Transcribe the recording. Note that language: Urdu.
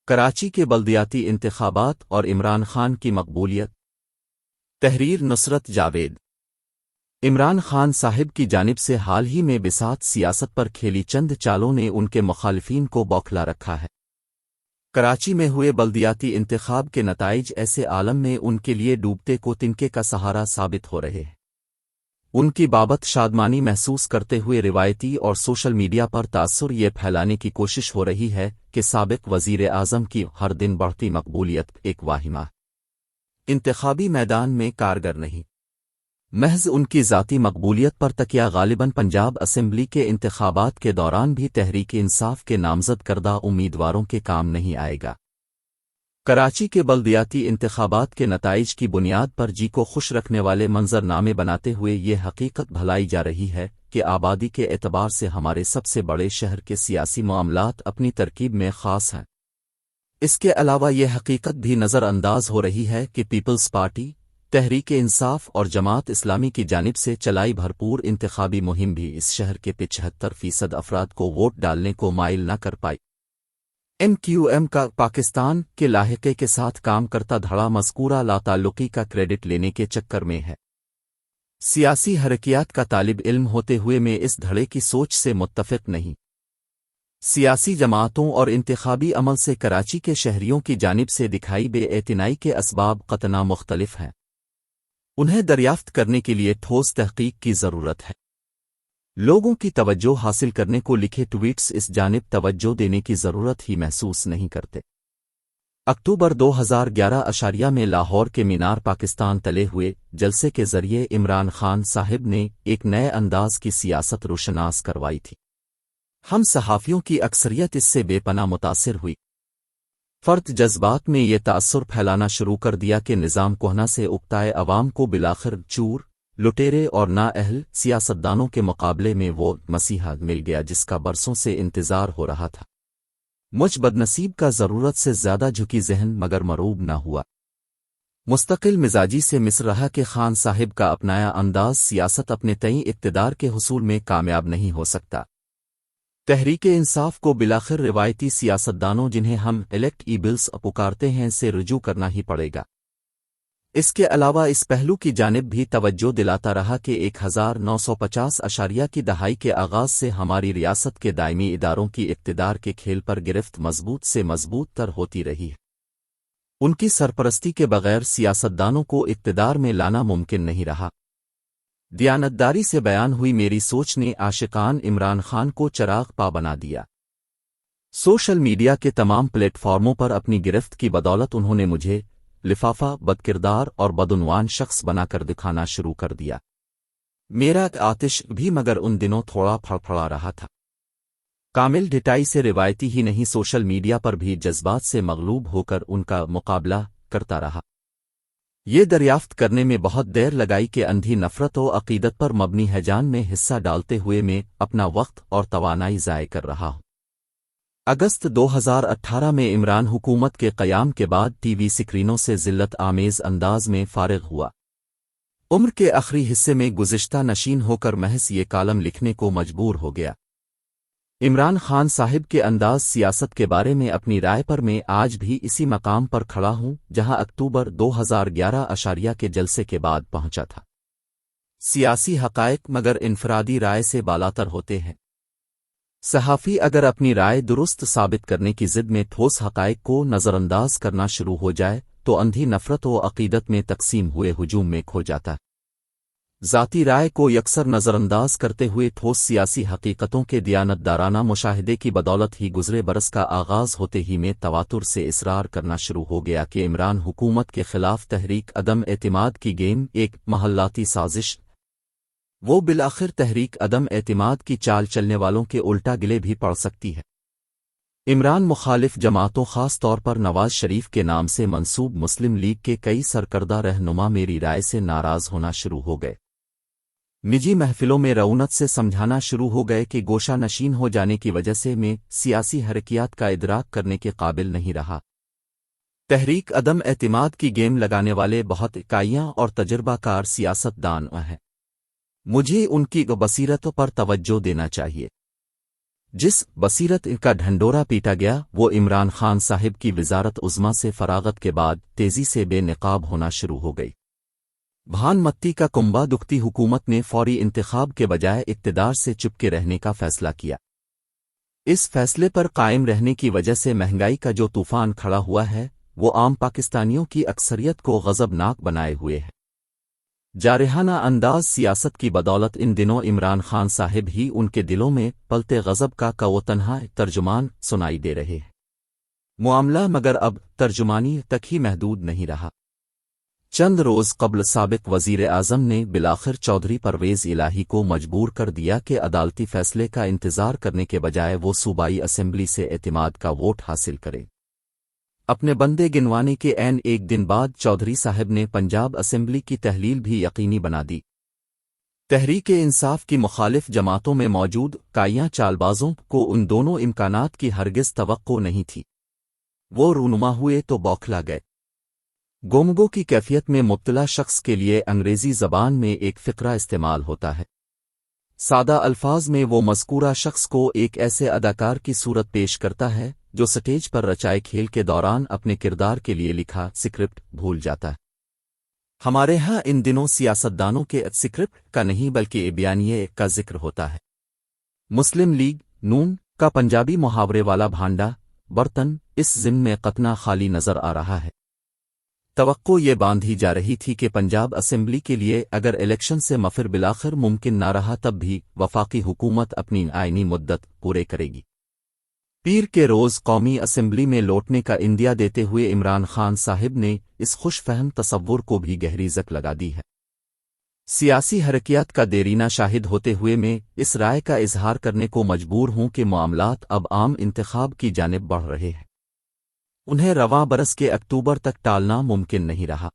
کراچی کے بلدیاتی انتخابات اور عمران خان کی مقبولیت۔ تحریر نصرت جاوید۔ عمران خان صاحب کی جانب سے حال ہی میں بساط سیاست پر کھیلی چند چالوں نے ان کے مخالفین کو بوکھلا رکھا ہے۔ کراچی میں ہوئے بلدیاتی انتخاب کے نتائج ایسے عالم میں ان کے لیے ڈوبتے کو تنکے کا سہارا ثابت ہو رہے ہیں۔ ان کی بابت شادمانی محسوس کرتے ہوئے روایتی اور سوشل میڈیا پر تاثر یہ پھیلانے کی کوشش ہو رہی ہے کہ سابق وزیر اعظم کی ہر دن بڑھتی مقبولیت ایک واہمہ انتخابی میدان میں کارگر نہیں، محض ان کی ذاتی مقبولیت پر تکیہ غالباً پنجاب اسمبلی کے انتخابات کے دوران بھی تحریک انصاف کے نامزد کردہ امیدواروں کے کام نہیں آئے گا۔ کراچی کے بلدیاتی انتخابات کے نتائج کی بنیاد پر جی کو خوش رکھنے والے منظرنامے بناتے ہوئے یہ حقیقت بھلائی جا رہی ہے کہ آبادی کے اعتبار سے ہمارے سب سے بڑے شہر کے سیاسی معاملات اپنی ترکیب میں خاص ہیں۔ اس کے علاوہ یہ حقیقت بھی نظر انداز ہو رہی ہے کہ پیپلز پارٹی، تحریک انصاف اور جماعت اسلامی کی جانب سے چلائی بھرپور انتخابی مہم بھی اس شہر کے 75% افراد کو ووٹ ڈالنے کو مائل نہ کر پائی۔ MQM کا پاکستان کے لاحقے کے ساتھ کام کرتا دھڑا مذکورہ لاتعلقی کا کریڈٹ لینے کے چکر میں ہے۔ سیاسی حرکیات کا طالب علم ہوتے ہوئے میں اس دھڑے کی سوچ سے متفق نہیں۔ سیاسی جماعتوں اور انتخابی عمل سے کراچی کے شہریوں کی جانب سے دکھائی بے اعتنائی کے اسباب قطعاً مختلف ہیں۔ انہیں دریافت کرنے کے لیے ٹھوس تحقیق کی ضرورت ہے۔ لوگوں کی توجہ حاصل کرنے کو لکھے ٹویٹس اس جانب توجہ دینے کی ضرورت ہی محسوس نہیں کرتے۔ اکتوبر 2011 میں لاہور کے مینار پاکستان تلے ہوئے جلسے کے ذریعے عمران خان صاحب نے ایک نئے انداز کی سیاست روشناس کروائی تھی۔ ہم صحافیوں کی اکثریت اس سے بے پناہ متاثر ہوئی۔ فرد جذبات میں یہ تاثر پھیلانا شروع کر دیا کہ نظام کوہنا سے اکتائے عوام کو بلاخر چور، لٹیرے اور نااہل سیاستدانوں کے مقابلے میں وہ مسیحا مل گیا جس کا برسوں سے انتظار ہو رہا تھا۔ مجھ بدنصیب کا ضرورت سے زیادہ جھکی ذہن مگر مروب نہ ہوا۔ مستقل مزاجی سے مصر رہا کہ خان صاحب کا اپنایا انداز سیاست اپنے تئیں اقتدار کے حصول میں کامیاب نہیں ہو سکتا۔ تحریک انصاف کو بلاخر روایتی سیاستدانوں جنہیں ہم الیکٹ ایبلز پکارتے ہیں سے رجوع کرنا ہی پڑے گا۔ اس کے علاوہ اس پہلو کی جانب بھی توجہ دلاتا رہا کہ 1950 کی دہائی کے آغاز سے ہماری ریاست کے دائمی اداروں کی اقتدار کے کھیل پر گرفت مضبوط سے مضبوط تر ہوتی رہی ہے۔ ان کی سرپرستی کے بغیر سیاستدانوں کو اقتدار میں لانا ممکن نہیں رہا۔ دیانتداری سے بیان ہوئی میری سوچ نے عاشقان عمران خان کو چراغ پا بنا دیا۔ سوشل میڈیا کے تمام پلیٹ فارموں پر اپنی گرفت کی بدولت انہوں نے مجھے لفافہ، بدکردار اور بدعنوان شخص بنا کر دکھانا شروع کر دیا۔ میرا آتش بھی مگر ان دنوں تھوڑا پھڑپھڑا رہا تھا۔ کامل ڈٹائی سے روایتی ہی نہیں سوشل میڈیا پر بھی جذبات سے مغلوب ہو کر ان کا مقابلہ کرتا رہا۔ یہ دریافت کرنے میں بہت دیر لگائی کہ اندھی نفرت و عقیدت پر مبنی ہیجان میں حصہ ڈالتے ہوئے میں اپنا وقت اور توانائی ضائع کر رہا ہوں۔ اگست 2018 میں عمران حکومت کے قیام کے بعد ٹی وی سکرینوں سے ذلت آمیز انداز میں فارغ ہوا۔ عمر کے آخری حصے میں گزشتہ نشین ہو کر محض یہ کالم لکھنے کو مجبور ہو گیا۔ عمران خان صاحب کے انداز سیاست کے بارے میں اپنی رائے پر میں آج بھی اسی مقام پر کھڑا ہوں جہاں اکتوبر 2011 کے جلسے کے بعد پہنچا تھا۔ سیاسی حقائق مگر انفرادی رائے سے بالاتر ہوتے ہیں۔ صحافی اگر اپنی رائے درست ثابت کرنے کی ضد میں ٹھوس حقائق کو نظر انداز کرنا شروع ہو جائے تو اندھی نفرت و عقیدت میں تقسیم ہوئے ہجوم میں کھو جاتا ہے۔ ذاتی رائے کو یکسر نظر انداز کرتے ہوئے ٹھوس سیاسی حقیقتوں کے دیانتدارانہ مشاہدے کی بدولت ہی گزرے برس کا آغاز ہوتے ہی میں تواتر سے اصرار کرنا شروع ہو گیا کہ عمران حکومت کے خلاف تحریک عدم اعتماد کی گیم ایک محلاتی سازش۔ وہ بالآخر تحریک عدم اعتماد کی چال چلنے والوں کے الٹا گلے بھی پڑ سکتی ہے۔ عمران مخالف جماعتوں خاص طور پر نواز شریف کے نام سے منسوب مسلم لیگ کے کئی سرکردہ رہنما میری رائے سے ناراض ہونا شروع ہو گئے۔ نجی محفلوں میں رعونت سے سمجھانا شروع ہو گئے کہ گوشہ نشین ہو جانے کی وجہ سے میں سیاسی حرکیات کا ادراک کرنے کے قابل نہیں رہا۔ تحریک عدم اعتماد کی گیم لگانے والے بہت اکائیاں اور تجربہ کار سیاست دان ہیں۔ مجھے ان کی بصیرتوں پر توجہ دینا چاہیے۔ جس بصیرت کا ڈھنڈورا پیٹا گیا وہ عمران خان صاحب کی وزارت عظمیٰ سے فراغت کے بعد تیزی سے بے نقاب ہونا شروع ہو گئی۔ بھان متی کا کنبہ دکھتی حکومت نے فوری انتخاب کے بجائے اقتدار سے چپکے رہنے کا فیصلہ کیا۔ اس فیصلے پر قائم رہنے کی وجہ سے مہنگائی کا جو طوفان کھڑا ہوا ہے وہ عام پاکستانیوں کی اکثریت کو غضبناک بنائے ہوئے ہے۔ جارحانہ انداز سیاست کی بدولت ان دنوں عمران خان صاحب ہی ان کے دلوں میں پلتے غضب کا وہ تنہا ترجمان سنائی دے رہے ہیں۔ معاملہ مگر اب ترجمانی تک ہی محدود نہیں رہا۔ چند روز قبل سابق وزیر اعظم نے بالآخر چودھری پرویز الہی کو مجبور کر دیا کہ عدالتی فیصلے کا انتظار کرنے کے بجائے وہ صوبائی اسمبلی سے اعتماد کا ووٹ حاصل کرے۔ اپنے بندے گنوانے کے عین ایک دن بعد چودھری صاحب نے پنجاب اسمبلی کی تحلیل بھی یقینی بنا دی۔ تحریک انصاف کی مخالف جماعتوں میں موجود کائیاں چال بازوں کو ان دونوں امکانات کی ہرگز توقع نہیں تھی۔ وہ رونما ہوئے تو بوکھلا گئے۔ گومگو کی کیفیت میں مبتلا شخص کے لیے انگریزی زبان میں ایک فقرہ استعمال ہوتا ہے۔ سادہ الفاظ میں وہ مذکورہ شخص کو ایک ایسے اداکار کی صورت پیش کرتا ہے جو سٹیج پر رچائے کھیل کے دوران اپنے کردار کے لیے لکھا سکرپٹ بھول جاتا ہے۔ ہمارے ہاں ان دنوں سیاستدانوں کے سکرپٹ کا نہیں بلکہ بیانیے کا ذکر ہوتا ہے۔ مسلم لیگ نون کا پنجابی محاورے والا بھانڈا برتن اس ضمن میں قطنا خالی نظر آ رہا ہے۔ توقع یہ باندھی جا رہی تھی کہ پنجاب اسمبلی کے لیے اگر الیکشن سے مفر بالآخر ممکن نہ رہا تب بھی وفاقی حکومت اپنی آئینی مدت پورے کرے گی۔ پیر کے روز قومی اسمبلی میں لوٹنے کا اندیا دیتے ہوئے عمران خان صاحب نے اس خوش فہم تصور کو بھی گہری زک لگا دی ہے۔ سیاسی حرکیات کا دیرینہ شاہد ہوتے ہوئے میں اس رائے کا اظہار کرنے کو مجبور ہوں کہ معاملات اب عام انتخاب کی جانب بڑھ رہے ہیں۔ انہیں رواں برس کے اکتوبر تک ٹالنا ممکن نہیں رہا۔